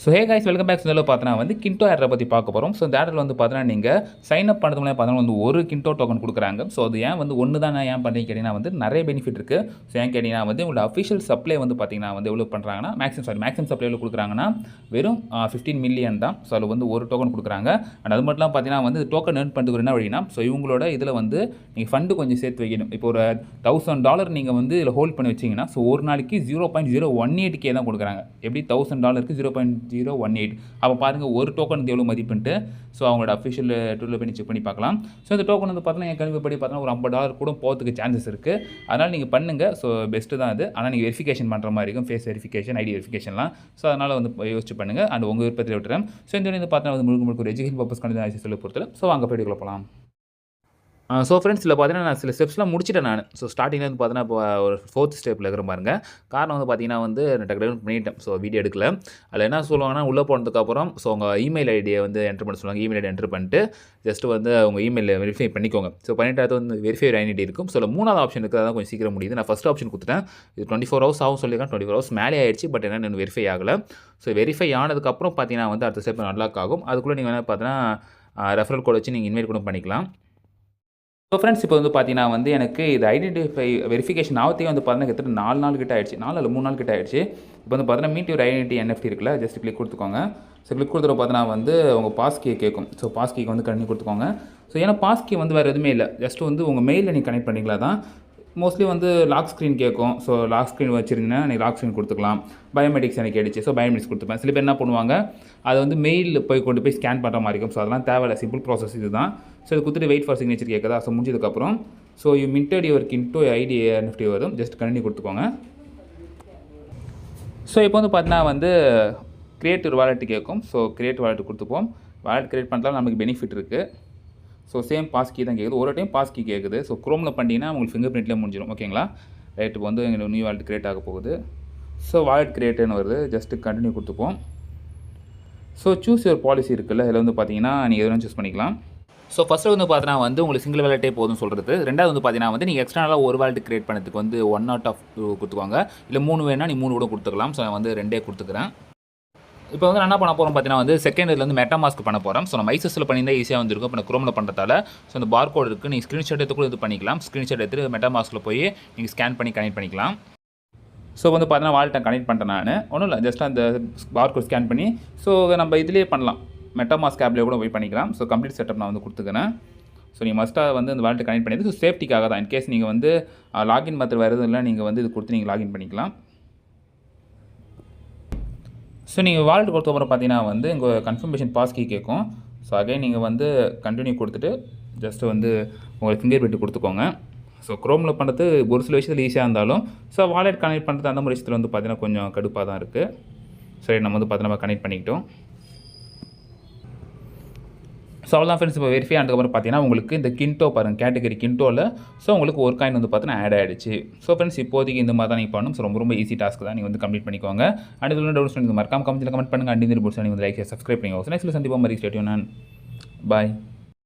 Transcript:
So hey guys welcome back இதில் பார்த்தீங்கன்னா வந்து கிண்டோ ஆடரை பற்றி பார்க்க போகிறோம். ஸோ இந்த ஆடரில் வந்து பார்த்தீங்கன்னா நீங்கள் சைன் அப் பண்ணுறது மூலம் பார்த்தீங்கன்னா வந்து ஒரு கிண்டோ டோக்கன் கொடுக்குறாங்க. ஸோ அது ஏன் வந்து ஒன்று தான் ஏன் பண்ணி கேட்டிங்கன்னா வந்து நிறைய பெனிஃபிட் இருக்குது. ஸோ ஏன் கேட்டிங்கன்னா வந்து உங்களோட அஃபிஷியல் சப்ளை வந்து பார்த்தீங்கன்னா வந்து எவ்வளோ பண்ணுறாங்கன்னா மேக்ஸிமம் சப்ளை எவ்வளோ கொடுக்குறாங்கன்னா வெறும் 15 மில்லியன் தான். ஸோ அதில் வந்து ஒரு டோக்கன் கொடுக்குறாங்க. அண்ட் அது மட்டும் பார்த்தீங்கன்னா வந்து டோக்கன் ஏர்ன் பண்ணுறதுக்கு என்ன வழினா ஸோ இவங்களோட இதில் வந்து நீங்கள் ஃபண்டு கொஞ்சம் சேர்த்து வைக்கணும். இப்போ ஒரு $1000 நீங்கள் வந்து இதில் ஹோல்ட் பண்ணி வச்சிங்கன்னா ஸோ ஒரு நாளைக்கு 0.018K தான் கொடுக்குறாங்க. எப்படி $1000க்கு 0.018 அப்போ பாருங்கள் ஒரு டோக்கனுக்கு எவ்வளோ மதிப்புன்ட்டு. ஸோ அவங்களோட அஃபிஷியல் டூலில் போய் செக் பண்ணி பார்க்கலாம். ஸோ இந்த டோக்கன் வந்து பார்த்தீங்கன்னா என் கணிப்புப்படி பார்த்தீங்கன்னா ஒரு $50 கூட போகிறதுக்கு சான்சஸ் இருக்குது. அதனால் நீங்கள் பண்ணுங்கள். ஸோ பெஸ்ட்டு தான் அது. ஆனால் நீங்கள் வெரிஃபிகேஷன் பண்ணுற மாதிரி இருக்கும், ஃபேஸ் வெரிஃபிகேஷன், ஐடி வெரிஃபிகேஷன்லாம். ஸோ அதனால் வந்து யோசிச்சு பண்ணுங்கள். அண்ட் உங்கள் விருப்பத்தில் விட்டுறேன். ஸோ இந்த வந்து பார்த்தீங்கன்னா வந்து முழுக்க ஒரு எஜுகேஷன் பர்பஸ் கண்டிப்பாக சொல்ல பொறுத்தல. ஸோ அங்கே போய்ட்டு போகலாம். ஸோ ஃப்ரெண்ட்ஸ் இதில் பார்த்தீங்கன்னா நான் சில ஸ்டெப்ஸ்லாம் முடிச்சிட்டேன் நான். ஸோ ஸ்டார்டிங்கில் வந்து பார்த்தீங்கன்னா இப்போ ஒரு 4th ஸ்டெப்பில் இருக்கிற பாருங்க. காரணம் வந்து பார்த்தீங்கன்னா வந்து டக்கு பண்ணிட்டேன். ஸோ வீடியோ எடுக்கல. அதில் என்ன சொல்லுவாங்கன்னா உள்ளே போனதுக்கப்புறம் ஸோ உங்கள் இமெயில் ஐடியை வந்து என்ட்ரு பண்ண சொல்லுவாங்க. இமெயில் ஐடி என்ட்ரு பண்ணிட்டு ஜஸ்ட்டு வந்து உங்கள் இமெயிலில் வெரிஃபை பண்ணிக்கோங்க. ஸோ பண்ணிட்டு அது வந்து வெரிஃபை ஐடென்டிட்டி இருக்கும். ஸோ 3வது ஆப்ஷன் இருக்குது, அதான் கொஞ்சம் சீக்கிரம் முடியுது. நான் ஃபஸ்ட் ஆப்ஷன் கொடுத்துட்டேன். இது 24 ஹவர்ஸ் ஆகும் சொல்லியிருக்கேன். 24 ஹவர்ஸ் மேலே ஆயிடுச்சு. பட் என்ன இன்னும் வெரிஃபை ஆகலை. ஸோ வெரிஃபை ஆனதுக்கப்புறம் பார்த்தீங்கன்னா வந்து அடுத்த ஸ்டெப் அன்லாக் ஆகும். அதுக்குள்ளே நீங்கள் என்ன பார்த்தீங்கன்னா ரெஃபரல் கோட் வச்சு நீங்கள் இன்வைட் கூட பண்ணிக்கலாம். ஸோ ஃப்ரெண்ட்ஸ் இப்போ வந்து பார்த்தீங்கன்னா வந்து எனக்கு இது ஐடென்டிஃபை வெரிஃபிகேஷன் ஆகத்தே வந்து பார்த்தீங்கன்னா கிட்டத்தட்ட 4 நாள் கிட்ட ஆயிடுச்சு. 4 இல்லை 3 நாள் கிட்ட ஆயிடுச்சு. இப்போ வந்து பார்த்தீங்கன்னா மீட் யுவர் ஐடென்டிட்டி NFT இருக்குல்ல, ஜஸ்ட் கிளிக் கொடுத்துக்கோங்க. ஸோ கிளிக் கொடுத்துட்டு பார்த்தீங்கன்னா வந்து உங்கள் பாஸ்கீயை கேட்கும். ஸோ பாஸ்கீக்கு வந்து கண்டினியூ கொடுத்துக்கோங்க. ஸோ ஏன்னா பாஸ்கீ வந்து வேறு எதுவுமே இல்லை, ஜஸ்ட் வந்து உங்கள் மெயிலில் நீங்கள் கனெக்ட் பண்ணிக்கலாம் தான். மோஸ்ட்லி வந்து லாக் ஸ்க்ரீன் கேட்கும். ஸோ லாக் ஸ்க்ரீன் வச்சுருந்தீங்கன்னா நீங்கள் லாக் ஸ்க்ரீன் கொடுத்துக்கலாம். பயோமெட்ரிக்ஸ் எனக்கு கேட்டுச்சு. ஸோ பயோமெட்ரிக்ஸ் கொடுத்துப்பேன். சில பேர் என்ன பண்ணுவாங்க, அது வந்து மெயிலில் போய் கொண்டு போய் ஸ்கேன் பண்ணுற மாதிரி இருக்கும். ஸோ அதெல்லாம் தேவையில்லை, சிம்பிள் ப்ராசஸ் இது தான். ஸோ இது கொடுத்துட்டு வெயிட் ஃபார் சிக்னேச்சர் கேட்குதா. ஸோ முடிஞ்சதுக்கப்புறம் so you minted your Kindo ID NFT வரும். ஜஸ்ட் கண்டினியூ கொடுத்துக்கோங்க. ஸோ இப்போ வந்து பார்த்தீங்கன்னா வந்து கிரியேட் ஒரு வாலெட் கேட்கும். ஸோ கிரியேட் வாலெட் கொடுத்துப்போம். வாலெட் கிரியேட் பண்ணுறதால நமக்கு பெனிஃபிட் இருக்குது. ஸோ சேம் பாஸ்கி தான் கேட்குது. ஒரு டைம் பாஸ்கி கேட்குது. ஸோ குரோமில் பண்ணிட்டீங்கன்னா உங்களுக்கு ஃபிங்கர் பிரிண்ட்லேயே முடிஞ்சிடும். ஓகேங்களா. ரைட், இப்போ வந்து எங்களுக்கு நியூ வாலெட் கிரியேட் ஆக போகுது. ஸோ வாலெட் கிரியேட்டுன்னு வருது. ஜஸ்ட்டு கண்டினியூ கொடுத்துப்போம். ஸோ சூஸ் யுவர் பாலிசி இருக்குல்ல, இதில் வந்து பார்த்தீங்கன்னா நீங்கள் எதுவும் சூஸ் பண்ணிக்கலாம். ஸோ ஃபஸ்ட்டு வந்து பார்த்தீங்கன்னா வந்து உங்களுக்கு சிங்கிள் வாலெட்டே போதும் சொல்கிறது. ரெண்டாவது வந்து பார்த்தீங்கன்னா வந்து நீங்கள் எக்ஸ்ட்ரானாக ஒரு வாலெட் கிரியேட் பண்ணுறதுக்கு வந்து 1 out of 2 கொடுத்துக்கோங்க. இல்லை 3 வேணா நீ 3 கூட கொடுத்துக்கலாம். ஸோ நான் வந்து 2 கொடுத்துக்கிறேன். இப்போ வந்து என்ன பண்ண போகிறோம் பார்த்தீங்கன்னா வந்து செகண்ட் இதில் வந்து மெட்டாமாஸ்க் பண்ண போகிறோம். ஸோ நம்ம ஐசஸில் பண்ணியிருந்தால் ஈஸியாக வந்துருக்கும். இப்போ நான் குரோமில் பண்ணுறதால ஸோ அந்த பார் கோட் இருக்குது. நீங்கள் ஸ்க்ரீன்ஷாட் எடுத்து கூட இது பண்ணிக்கலாம். ஸ்க்ரீன்ஷாட் எடுத்து மெட்டாமாஸ்கில் போய் நீங்கள் ஸ்கேன் பண்ணி கனெக்ட் பண்ணிக்கலாம். ஸோ வந்து பார்த்தீங்கன்னா வாலெட்டை கனெக்ட் பண்ணிட்டேன் நான். ஒன்றும் இல்லை, ஜஸ்ட் அந்த பார் கோட் ஸ்கேன் பண்ணி ஸோ நம்ம இதிலே பண்ணலாம். மெட்டாமாஸ்க் ஆப்லேயே கூட போய் பண்ணிக்கலாம். ஸோ கம்ப்ளீட் செட்டப் நான் வந்து கொடுத்துக்கிறேன். ஸோ நீங்கள் மஸ்ட்டாக வந்து அந்த வாலெட்டை கனெக்ட் பண்ணியது ஸோ சேஃப்டிக்காக தான். இன்கேஸ் நீங்கள் வந்து லாகின் மெத்தட் வருது இல்லை, நீங்கள் வந்து இது கொடுத்து நீங்கள் லாகின் பண்ணிக்கலாம். ஸோ நீங்கள் வாலெட் கொடுத்தப்பறம் பார்த்தீங்கன்னா வந்து உங்கள் கன்ஃபர்மேஷன் பாஸ்கி கேட்கும். ஸோ அகைன் நீங்கள் வந்து கண்டினியூ கொடுத்துட்டு ஜஸ்ட்டு வந்து உங்களுக்கு ஃபிங்கர் பிரிண்ட் கொடுத்துக்கோங்க. ஸோ குரோமில் பண்ணுறது ஒரு சில விஷயத்தில் ஈஸியாக இருந்தாலும் ஸோ வாலெட் கனெக்ட் பண்ணுறது அந்த மாதிரி விஷயத்தில் வந்து பார்த்தீங்கன்னா கொஞ்சம் கடுப்பாக தான் இருக்குது. சரி, நம்ம வந்து பார்த்தீங்கன்னா கனெக்ட் பண்ணிக்கிட்டோம். ஸோ அவ்வளோதான் ஃப்ரெண்ட்ஸ். இப்போ வெரிஃபை ஆனதுக்கப்புறம் பார்த்தீங்கன்னா உங்களுக்கு இந்த கிண்டோ பாருங்கள், கேட்டகரி கிண்டோவில் ஸோ உங்களுக்கு ஒரு காயின் வந்து பார்த்தீங்கன்னா ஆட் ஆகிடுச்சு. ஸோ ஃப்ரெண்ட்ஸ் இப்போதைக்கு இந்த மாதிரி தான் நீங்கள் பண்ணணும். ஸோ ரொம்ப ஈஸி டாஸ்க் தான், நீங்கள் வந்து கம்ப்ளீட் பண்ணிக்கோங்க. அண்ட் இதில் டவுட்ஸ் பண்ணி மறக்காம கமெண்ட் பண்ணுங்கள். அண்ட் இந்த நீங்கள் வந்து லைக் சப்ஸ்கிரைப் பண்ணிக்கோங்க. ஸோ நெக்ஸ்ட் சந்திப்போம். மாதிரி ஸ்டேடியோ நான் பாய்.